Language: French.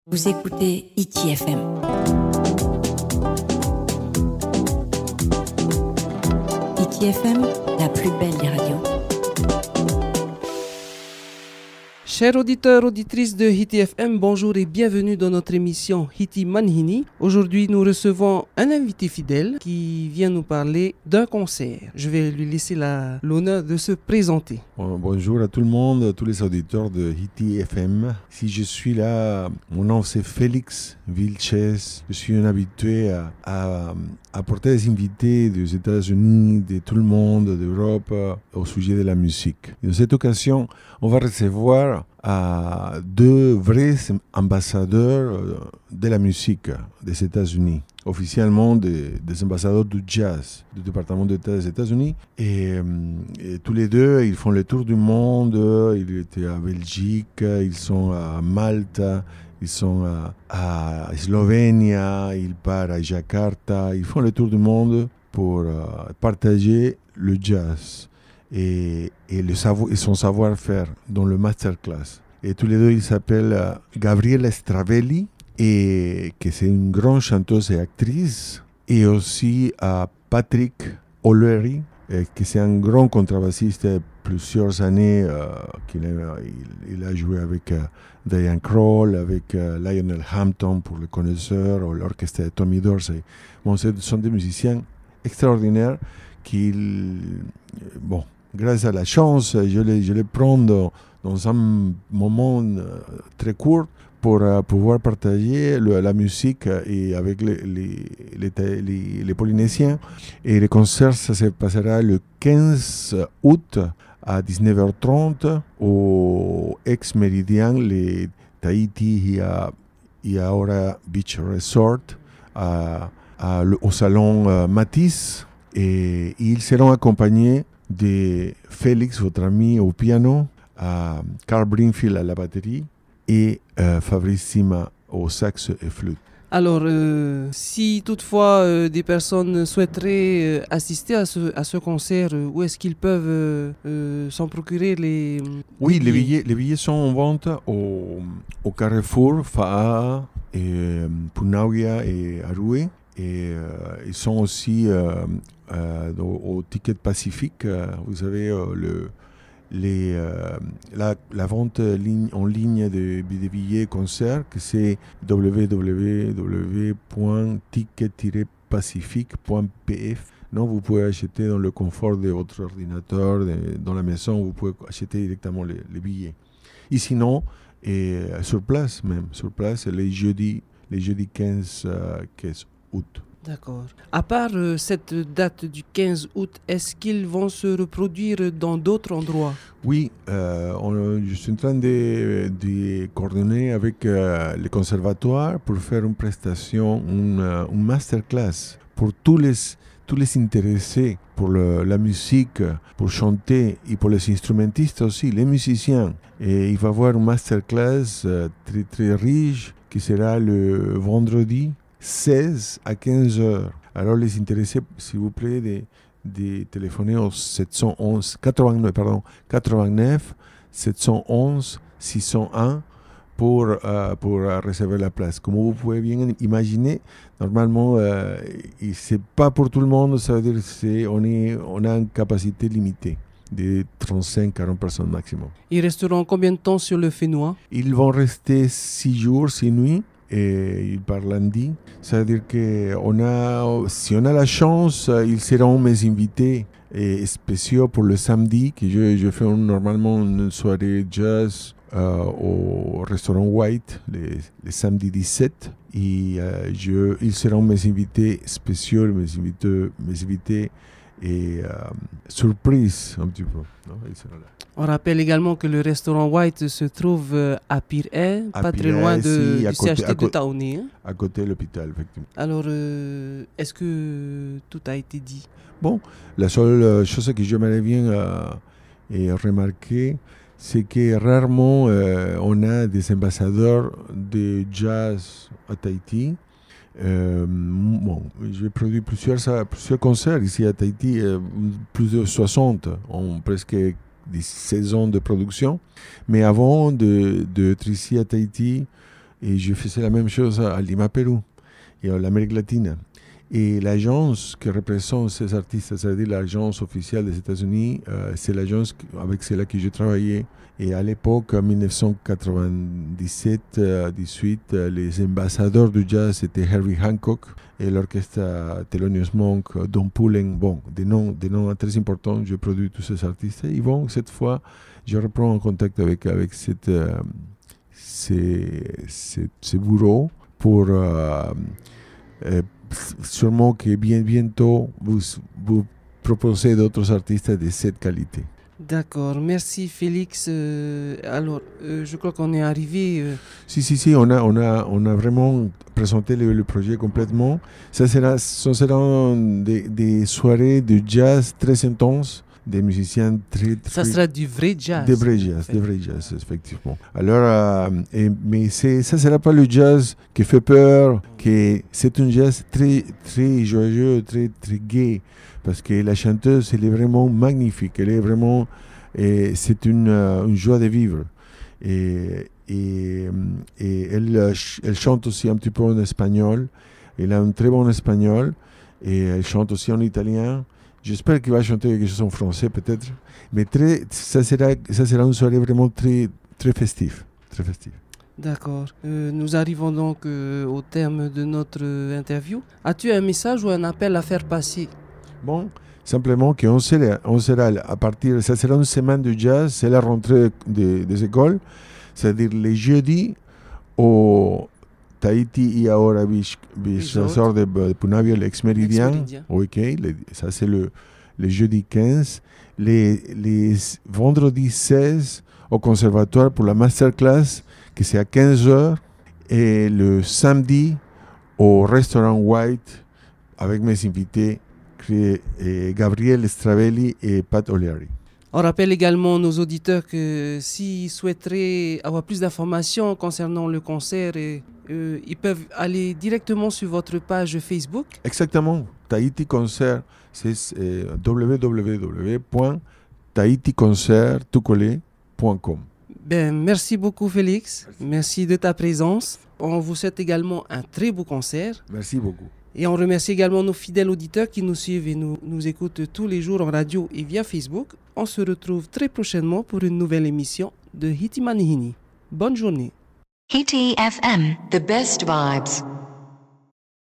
Vous écoutez ITFM. ITFM, la plus belle des radios. Chers auditeurs, auditrices de Hiti FM, bonjour et bienvenue dans notre émission Hiti Manhini. Aujourd'hui, nous recevons un invité fidèle qui vient nous parler d'un concert. Je vais lui laisser l'honneur de se présenter. Bonjour à tout le monde, à tous les auditeurs de Hiti FM. Si je suis là, mon nom c'est Félix Vilches. Je suis un habitué à apporter des invités des États-Unis, de tout le monde, d'Europe, au sujet de la musique. Et dans cette occasion, on va recevoir deux vrais ambassadeurs de la musique des États-Unis, officiellement des ambassadeurs du jazz du département d'État des États-Unis. Et tous les deux, ils font le tour du monde. Ils étaient à Belgique, ils sont à Malte, ils sont à Slovénie, ils partent à Jakarta. Ils font le tour du monde pour partager le jazz et son savoir-faire dans le masterclass. Et tous les deux, ils s'appellent Gabriela Stravelli, et que c'est une grande chanteuse et actrice, et aussi Patrick O'Leary, que c'est un grand contrebassiste de plusieurs années, il a joué avec Diane Kroll, avec Lionel Hampton pour les connaisseurs, ou l'orchestre de Tommy Dorsey. Bon, ce sont des musiciens extraordinaires qui, grâce à la chance, je les prends dans un moment très court pour pouvoir partager la musique et avec les Polynésiens. Et le concert, ça se passera le 15 août à 19h30 au ex-méridien, les Tahiti et Aora Beach Resort, au salon Matisse. Et ils seront accompagnés de Félix, votre ami, au piano, Carl Brinfield à la batterie et Fabrice Sima au sax et flûte. Alors, si toutefois des personnes souhaiteraient assister à ce concert, où est-ce qu'ils peuvent s'en procurer les billets? Les billets sont en vente au Carrefour, Fa'a, Punauia et Arue. Et ils sont aussi au Ticket Pacifique. Vous savez, la vente en ligne des billets concerts, que c'est www.ticket-pacifique.pf. Non, vous pouvez acheter dans le confort de votre ordinateur, dans la maison, vous pouvez acheter directement les billets. Et sinon, sur place, les jeudis 15 août. D'accord. À part cette date du 15 août, est-ce qu'ils vont se reproduire dans d'autres endroits? Oui, je suis en train de coordonner avec le conservatoire pour faire une prestation, une masterclass pour tous les intéressés pour la musique, pour chanter et pour les instrumentistes aussi, les musiciens. Et il va y avoir une masterclass très très riche qui sera le vendredi 16 à 15 heures. Alors les intéressés, s'il vous plaît, de téléphoner au 89 711 601 pour réserver la place. Comme vous pouvez bien imaginer, normalement, c'est pas pour tout le monde, ça veut dire qu'on a une capacité limitée de 35-40 personnes maximum. Ils resteront combien de temps sur le Fénois? Ils vont rester 6 jours, 6 nuits. Et ils parlent lundi. Ça veut dire que si on a la chance, ils seront mes invités spéciaux pour le samedi, que je fais normalement une soirée jazz au restaurant White, le samedi 17. Et ils seront mes invités spéciaux, mes invités et surprise un petit peu. Non, ils seront là. On rappelle également que le restaurant White se trouve à Pirée, pas très loin du CHT de Taouni. À côté de l'hôpital, effectivement. Alors, est-ce que tout a été dit? Bon, la seule chose que j'aimerais bien remarquer, c'est que rarement on a des ambassadeurs de jazz à Tahiti. J'ai produit plusieurs concerts ici à Tahiti, plus de 60, presque 16 ans de production. Mais avant d'être ici à Tahiti, Et je faisais la même chose à Lima, Pérou, et à l'Amérique latine. Et l'agence qui représente ces artistes, c'est-à-dire l'agence officielle des États-Unis, c'est l'agence avec celle que j'ai travaillé. Et à l'époque, en 1997-18, les ambassadeurs du jazz étaient Herbie Hancock et l'orchestre Thelonious Monk, Don Pullen. Bon, des noms très importants. J'ai produit tous ces artistes. Et bon, cette fois, je reprends en contact avec ces bureaux pour sûrement que bientôt vous proposer d'autres artistes de cette qualité. D'accord, merci Félix. Je crois qu'on est arrivé. Si, on a vraiment présenté le projet complètement. Ce seront des soirées de jazz très intenses, des musiciens très... Ça sera du vrai jazz. Des vrais jazz, effectivement. Alors, mais ça sera pas le jazz qui fait peur, c'est un jazz très, très joyeux, très, très gai. Parce que la chanteuse, elle est vraiment magnifique. Elle est vraiment... c'est une joie de vivre. Et elle chante aussi un petit peu en espagnol. Elle a un très bon espagnol. Et elle chante aussi en italien. J'espère qu'elle va chanter quelque chose en français, peut-être. Mais ça sera une soirée vraiment très, très festive. Très festive. D'accord. Nous arrivons donc au terme de notre interview. As-tu un message ou un appel à faire passer? Bon, simplement qu'on sera à partir, ça sera une semaine de jazz, c'est la rentrée des écoles, c'est-à-dire les jeudis au Tahiti y ahora Resort de Punavia, l'ex-méridien. Ok, ça c'est le jeudi 15. Les vendredis 16 au conservatoire pour la masterclass, que c'est à 15h. Et le samedi au restaurant White avec mes invités. Gabriel Stravelli et Pat O'Leary. On rappelle également nos auditeurs que s'ils souhaiteraient avoir plus d'informations concernant le concert, ils peuvent aller directement sur votre page Facebook. Exactement. Tahiti Concert, c'est www.tahiticoncert.com. Merci beaucoup Félix. Merci de ta présence. On vous souhaite également un très beau concert. Merci beaucoup. Et on remercie également nos fidèles auditeurs qui nous suivent et nous écoutent tous les jours en radio et via Facebook. On se retrouve très prochainement pour une nouvelle émission de Hiti Manihini. Bonne journée. Hiti FM, the best vibes.